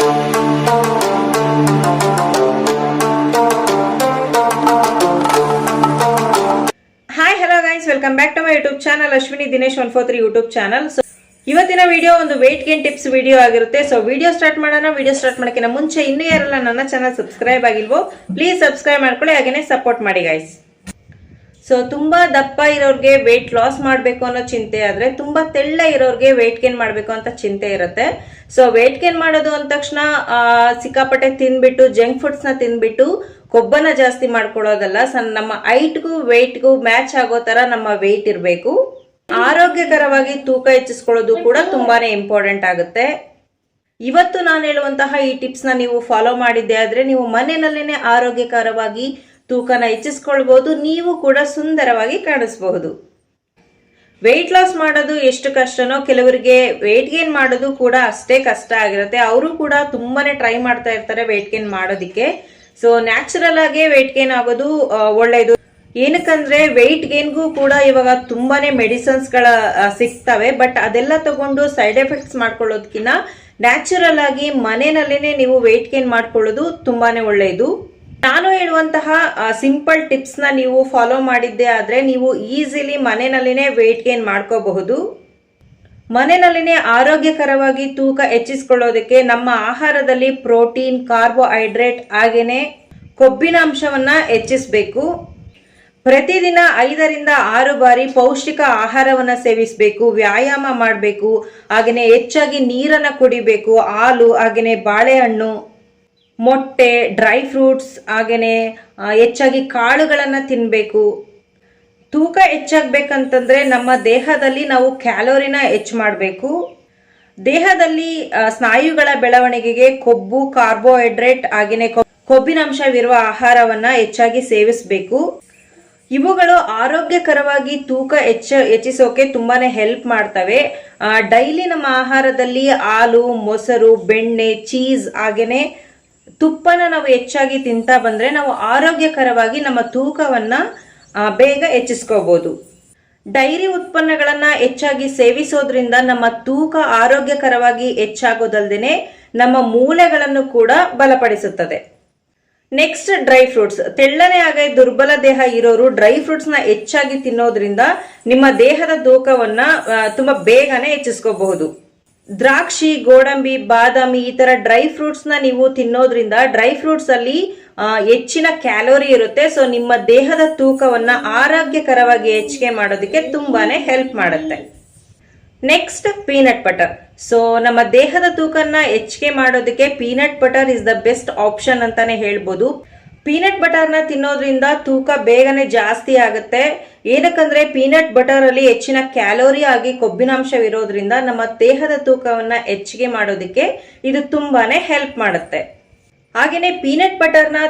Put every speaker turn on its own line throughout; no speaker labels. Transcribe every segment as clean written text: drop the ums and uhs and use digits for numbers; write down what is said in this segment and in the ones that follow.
Hi hello guys, welcome back to my YouTube channel Ashwini Dinesh 143 YouTube channel. So ಇವತ್ತಿನ video ಒಂದು weight gain tips video ಆಗಿರುತ್ತೆ. So video start ಮಾಡೋಣ. Video start ಮಾಡೋಕ್ಕಿಂತ ಮುಂಚೆ ಇನ್ನೂ ಯಾರೆಲ್ಲ ನನ್ನ ಚಾನಲ್ ಸಬ್ಸ್ಕ್ರೈಬ್ ಆಗಿಲ್ವೋ ಪ್ಲೀಸ್ ಸಬ್ಸ್ಕ್ರೈಬ್ ಮಾಡ್ಕೊಳ್ಳಿ, ಹಾಗೇನೆ ಸಪೋರ್ಟ್ ಮಾಡಿ ಗೈಸ್. ಸೊ ತುಂಬಾ ದಪ್ಪ ಇರೋರ್ಗೆ ವೇಟ್ ಲಾಸ್ ಮಾಡಬೇಕು ಅನ್ನೋ ಚಿಂತೆ ಆದ್ರೆ, ತುಂಬಾ ತೆಳ್ಳ ಇರೋರ್ಗೆ ವೇಟ್ ಗೇನ್ ಮಾಡಬೇಕು ಅಂತ ಚಿಂತೆ ಇರುತ್ತೆ. ಸೊ ವೇಟ್ ಗೇನ್ ಮಾಡೋದು ಅಂದ ತಕ್ಷಣ ಸಿಕ್ಕಾಪಟ್ಟೆ ತಿನ್ಬಿಟ್ಟು ಜಂಕ್ ಫುಡ್ಸ್ ನ ತಿನ್ಬಿಟ್ಟು ಕೊಬ್ಬನ ಜಾಸ್ತಿ ಮಾಡ್ಕೊಳ್ಳೋದಲ್ಲ. ನಮ್ಮ ಹೈಟ್ಗೂ ವೇಟ್ಗೂ ಮ್ಯಾಚ್ ಆಗೋ ತರ ನಮ್ಮ ವೇಟ್ ಇರಬೇಕು. ಆರೋಗ್ಯಕರವಾಗಿ ತೂಕ ಹೆಚ್ಚಿಸ್ಕೊಳ್ಳೋದು ಕೂಡ ತುಂಬಾನೇ ಇಂಪಾರ್ಟೆಂಟ್ ಆಗುತ್ತೆ. ಇವತ್ತು ನಾನು ಹೇಳುವಂತಹ ಈ ಟಿಪ್ಸ್ ನ ನೀವು ಫಾಲೋ ಮಾಡಿದ್ದೆ ಆದ್ರೆ ನೀವು ಮನೆಯಲ್ಲೇನೆ ಆರೋಗ್ಯಕರವಾಗಿ ತೂಕನ ಹೆಚ್ಚಿಸ್ಕೊಳ್ಬಹುದು, ನೀವು ಕೂಡ ಸುಂದರವಾಗಿ ಕಾಣಿಸಬಹುದು. ವೆಯ್ಟ್ ಲಾಸ್ ಮಾಡೋದು ಎಷ್ಟು ಕಷ್ಟನೋ ಕೆಲವರಿಗೆ ವೆಯ್ಟ್ ಗೇನ್ ಮಾಡೋದು ಕೂಡ ಅಷ್ಟೇ ಕಷ್ಟ ಆಗಿರುತ್ತೆ. ಅವರು ಕೂಡ ತುಂಬಾನೇ ಟ್ರೈ ಮಾಡ್ತಾ ಇರ್ತಾರೆ ವೆಯ್ಟ್ ಗೇನ್ ಮಾಡೋದಿಕ್ಕೆ. ಸೊ ನ್ಯಾಚುರಲ್ ಆಗಿ ವೆಯ್ಟ್ ಗೇನ್ ಆಗೋದು ಒಳ್ಳೇದು. ಏನಕ್ಕಂದ್ರೆ ವೆಯ್ಟ್ ಗೇನ್ಗೂ ಕೂಡ ಇವಾಗ ತುಂಬಾನೇ ಮೆಡಿಸಿನ್ಸ್ ಗಳ ಸಿಗ್ತವೆ. ಬಟ್ ಅದೆಲ್ಲ ತಗೊಂಡು ಸೈಡ್ ಎಫೆಕ್ಟ್ಸ್ ಮಾಡ್ಕೊಳ್ಳೋದಕ್ಕಿಂತ ನ್ಯಾಚುರಲ್ ಆಗಿ ಮನೆಯಲ್ಲೇನೆ ನೀವು ವೆಯ್ಟ್ ಗೇನ್ ಮಾಡ್ಕೊಳ್ಳೋದು ತುಂಬಾನೇ ಒಳ್ಳೆಯದು. ನಾನು ಹೇಳುವಂತಹ ಸಿಂಪಲ್ ಟಿಪ್ಸ್ ನ ನೀವು ಫಾಲೋ ಮಾಡಿದ್ದೆ ಆದ್ರೆ ನೀವು ಈಸಿಲಿ ಮನೆಯಲ್ಲೇನೆ ವೆಯ್ಟ್ ಗೇನ್ ಮಾಡ್ಕೋಬಹುದು. ಮನೆಯಲ್ಲೇನೆ ಆರೋಗ್ಯಕರವಾಗಿ ತೂಕ ಹೆಚ್ಚಿಸಿಕೊಳ್ಳೋದಕ್ಕೆ ನಮ್ಮ ಆಹಾರದಲ್ಲಿ ಪ್ರೋಟೀನ್, ಕಾರ್ಬೋಹೈಡ್ರೇಟ್ ಹಾಗೇನೆ ಕೊಬ್ಬಿನ ಅಂಶವನ್ನ ಹೆಚ್ಚಿಸಬೇಕು. ಪ್ರತಿದಿನ 5 ರಿಂದ 6 ಬಾರಿ ಪೌಷ್ಟಿಕ ಆಹಾರವನ್ನ ಸೇವಿಸಬೇಕು, ವ್ಯಾಯಾಮ ಮಾಡಬೇಕು, ಹಾಗೇನೆ ಹೆಚ್ಚಾಗಿ ನೀರನ್ನ ಕುಡಿಬೇಕು, ಹಾಲು ಹಾಗೇನೆ ಬಾಳೆಹಣ್ಣು, ಮೊಟ್ಟೆ, ಡ್ರೈ ಫ್ರೂಟ್ಸ್ ಹಾಗೇನೆ ಹೆಚ್ಚಾಗಿ ಕಾಳುಗಳನ್ನ ತಿನ್ಬೇಕು. ತೂಕ ಹೆಚ್ಚಾಗಬೇಕಂತಂದ್ರೆ ನಮ್ಮ ದೇಹದಲ್ಲಿ ನಾವು ಕ್ಯಾಲೋರಿನ ಹೆಚ್ಚು ಮಾಡಬೇಕು. ದೇಹದಲ್ಲಿ ಸ್ನಾಯುಗಳ ಬೆಳವಣಿಗೆಗೆ ಕೊಬ್ಬು, ಕಾರ್ಬೋಹೈಡ್ರೇಟ್ ಹಾಗೇನೆ ಕೊಬ್ಬಿನಾಂಶವಿರುವ ಆಹಾರವನ್ನ ಹೆಚ್ಚಾಗಿ ಸೇವಿಸಬೇಕು. ಇವುಗಳು ಆರೋಗ್ಯಕರವಾಗಿ ತೂಕ ಹೆಚ್ಚಿಸೋಕೆ ತುಂಬಾನೇ ಹೆಲ್ಪ್ ಮಾಡ್ತವೆ. ಡೈಲಿ ನಮ್ಮ ಆಹಾರದಲ್ಲಿ ಹಾಲು, ಮೊಸರು, ಬೆಣ್ಣೆ, ಚೀಸ್ ಹಾಗೇನೆ ತುಪ್ಪನ ನಾವು ಹೆಚ್ಚಾಗಿ ತಿಂತಾ ಬಂದ್ರೆ ನಾವು ಆರೋಗ್ಯಕರವಾಗಿ ನಮ್ಮ ತೂಕವನ್ನ ಬೇಗ ಹೆಚ್ಚಿಸ್ಕೋಬಹುದು. ಡೈರಿ ಉತ್ಪನ್ನಗಳನ್ನ ಹೆಚ್ಚಾಗಿ ಸೇವಿಸೋದ್ರಿಂದ ನಮ್ಮ ತೂಕ ಆರೋಗ್ಯಕರವಾಗಿ ಹೆಚ್ಚಾಗೋದಲ್ದೇನೆ ನಮ್ಮ ಮೂಳೆಗಳನ್ನು ಕೂಡ ಬಲಪಡಿಸುತ್ತದೆ. Next dry fruits. ತೆಳ್ಳನೆ ಹಾಗೆ ದುರ್ಬಲ ದೇಹ ಇರೋರು ಡ್ರೈ ಫ್ರೂಟ್ಸ್ ನ ಹೆಚ್ಚಾಗಿ ತಿನ್ನೋದ್ರಿಂದ ನಿಮ್ಮ ದೇಹದ ತೂಕವನ್ನ ತುಂಬಾ ಬೇಗನೆ ಹೆಚ್ಚಿಸ್ಕೋಬಹುದು. ದ್ರಾಕ್ಷಿ, ಗೋಡಂಬಿ, ಬಾದಾಮಿ ಈ ತರ ಡ್ರೈ ಫ್ರೂಟ್ಸ್ ನ ನೀವು ತಿನ್ನೋದ್ರಿಂದ ಡ್ರೈ ಫ್ರೂಟ್ಸ್ ಅಲ್ಲಿ ಹೆಚ್ಚಿನ ಕ್ಯಾಲೋರಿ ಇರುತ್ತೆ. ಸೊ ನಿಮ್ಮ ದೇಹದ ತೂಕವನ್ನ ಆರೋಗ್ಯಕರವಾಗಿ ಹೆಚ್ಚಿಗೆ ಮಾಡೋದಕ್ಕೆ ತುಂಬಾನೇ ಹೆಲ್ಪ್ ಮಾಡುತ್ತೆ. Next peanut butter. ಸೊ ನಮ್ಮ ದೇಹದ ತೂಕನ್ನ ಹೆಚ್ಚಿಗೆ ಮಾಡೋದಕ್ಕೆ peanut butter is the best option ಅಂತಾನೆ ಹೇಳ್ಬೋದು. ಪೀನಟ್ ಬಟರ್ ನ ತಿನ್ನೋದ್ರಿಂದ ತೂಕ ಬೇಗನೆ ಜಾಸ್ತಿ ಆಗುತ್ತೆ. ಏನಕ್ಕಂದ್ರೆ ಪೀನಟ್ ಬಟರ್ ಅಲ್ಲಿ ಹೆಚ್ಚಿನ ಕ್ಯಾಲೋರಿ ಆಗಿ ಕೊಬ್ಬಿನಾಂಶವಿರೋದ್ರಿಂದ ನಮ್ಮ ದೇಹದ ತೂಕವನ್ನ ಹೆಚ್ಚಿಗೆ ಮಾಡೋದಕ್ಕೆ ಇದು ತುಂಬಾನೇ ಹೆಲ್ಪ್ ಮಾಡುತ್ತೆ. ಹಾಗೇನೆ ಪೀನಟ್ ಬಟರ್ ನ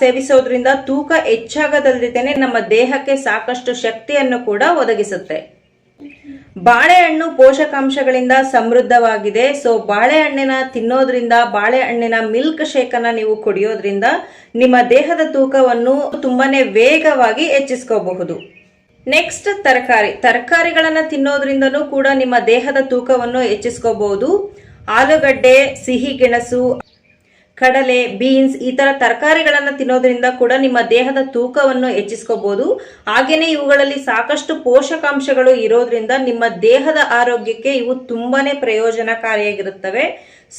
ಸೇವಿಸೋದ್ರಿಂದ ತೂಕ ಹೆಚ್ಚಾಗದಲ್ದೇನೆ ನಮ್ಮ ದೇಹಕ್ಕೆ ಸಾಕಷ್ಟು ಶಕ್ತಿಯನ್ನು ಕೂಡ ಒದಗಿಸುತ್ತೆ. ಬಾಳೆಹಣ್ಣು ಪೋಷಕಾಂಶಗಳಿಂದ ಸಮೃದ್ಧವಾಗಿದೆ. ಸೊ ಬಾಳೆಹಣ್ಣಿನ ತಿನ್ನೋದ್ರಿಂದ, ಬಾಳೆಹಣ್ಣಿನ ಮಿಲ್ಕ್ ಶೇಕ್ ಅನ್ನ ನೀವು ಕುಡಿಯೋದ್ರಿಂದ ನಿಮ್ಮ ದೇಹದ ತೂಕವನ್ನು ತುಂಬಾನೇ ವೇಗವಾಗಿ ಹೆಚ್ಚಿಸ್ಕೋಬಹುದು. ನೆಕ್ಸ್ಟ್ ತರಕಾರಿಗಳನ್ನ ತಿನ್ನೋದ್ರಿಂದನೂ ಕೂಡ ನಿಮ್ಮ ದೇಹದ ತೂಕವನ್ನು ಹೆಚ್ಚಿಸ್ಕೋಬಹುದು. ಆಲೂಗಡ್ಡೆ, ಸಿಹಿ ಗೆಣಸು, ಕಡಲೆ, ಬೀನ್ಸ್ ಈ ತರ ತರಕಾರಿಗಳನ್ನ ತಿನ್ನೋದ್ರಿಂದ ಕೂಡ ನಿಮ್ಮ ದೇಹದ ತೂಕವನ್ನು ಹೆಚ್ಚಿಸ್ಕೋಬಹುದು. ಹಾಗೇನೆ ಇವುಗಳಲ್ಲಿ ಸಾಕಷ್ಟು ಪೋಷಕಾಂಶಗಳು ಇರೋದ್ರಿಂದ ನಿಮ್ಮ ದೇಹದ ಆರೋಗ್ಯಕ್ಕೆ ಇವು ತುಂಬಾನೇ ಪ್ರಯೋಜನಕಾರಿಯಾಗಿರುತ್ತವೆ.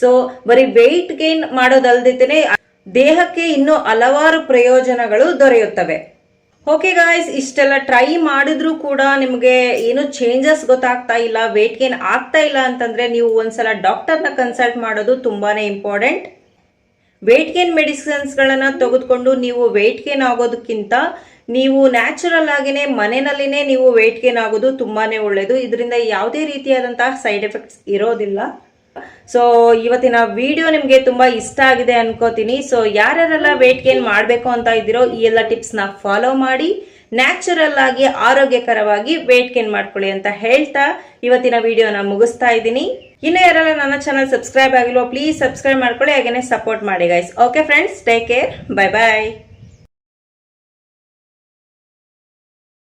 ಸೊ ಬರೀ ವೆಯ್ಟ್ ಗೇನ್ ಮಾಡೋದಲ್ದೇನೆ ದೇಹಕ್ಕೆ ಇನ್ನೂ ಹಲವಾರು ಪ್ರಯೋಜನಗಳು ದೊರೆಯುತ್ತವೆ. ಓಕೆ ಗಾಯ್ಸ್, ಇಷ್ಟೆಲ್ಲ ಟ್ರೈ ಮಾಡಿದ್ರು ಕೂಡ ನಿಮಗೆ ಏನು ಚೇಂಜಸ್ ಗೊತ್ತಾಗ್ತಾ ಇಲ್ಲ, ವೆಯ್ಟ್ ಗೇನ್ ಆಗ್ತಾ ಇಲ್ಲ ಅಂತಂದ್ರೆ ನೀವು ಒಂದ್ಸಲ ಡಾಕ್ಟರ್ನ ಕನ್ಸಲ್ಟ್ ಮಾಡೋದು ತುಂಬಾನೇ ಇಂಪಾರ್ಟೆಂಟ್. ವೆಯ್ಟ್ ಗೇನ್ ಮೆಡಿಸಿನ್ಸ್ ಗಳನ್ನ ತೆಗೆದುಕೊಂಡು ನೀವು ವೆಯ್ಟ್ ಗೇನ್ ಆಗೋದಕ್ಕಿಂತ ನೀವು ನ್ಯಾಚುರಲ್ ಆಗಿನೇ ಮನೆಯಲ್ಲೇನೆ ನೀವು ವೆಯ್ಟ್ ಗೇನ್ ಆಗೋದು ತುಂಬಾನೇ ಒಳ್ಳೇದು. ಇದರಿಂದ ಯಾವುದೇ ರೀತಿಯಾದಂತಹ ಸೈಡ್ ಎಫೆಕ್ಟ್ಸ್ ಇರೋದಿಲ್ಲ. ಸೊ ಇವತ್ತಿನ ವಿಡಿಯೋ ನಿಮ್ಗೆ ತುಂಬಾ ಇಷ್ಟ ಆಗಿದೆ ಅನ್ಕೋತೀನಿ. ಸೊ ಯಾರ್ಯಾರೆಲ್ಲ ವೆಯ್ಟ್ ಗೇನ್ ಮಾಡಬೇಕು ಅಂತ ಇದ್ದೀರೋ ಈ ಎಲ್ಲ ಟಿಪ್ಸ್ ನ ಫಾಲೋ ಮಾಡಿ ನ್ಯಾಚುರಲ್ ಆಗಿ ಆರೋಗ್ಯಕರವಾಗಿ ವೆಯ್ಟ್ ಗೇನ್ ಮಾಡ್ಕೊಳ್ಳಿ ಅಂತ ಹೇಳ್ತಾ ಇವತ್ತಿನ ವಿಡಿಯೋನ ಮುಗಿಸ್ತಾ ಇದ್ದೀನಿ. ಇನ್ನು ಯಾರೆಲ್ಲ ನನ್ನ ಚಾನಲ್ ಸಬ್ಸ್ಕ್ರೈಬ್ ಆಗಿಲ್ವೋ ಪ್ಲೀಸ್ ಸಬ್ಸ್ಕ್ರೈಬ್ ಮಾಡ್ಕೊಳ್ಳಿ, ಹಾಗೇನೆ ಸಪೋರ್ಟ್ ಮಾಡಿ guys. Okay friends, take care, bye ಬಾಯ್.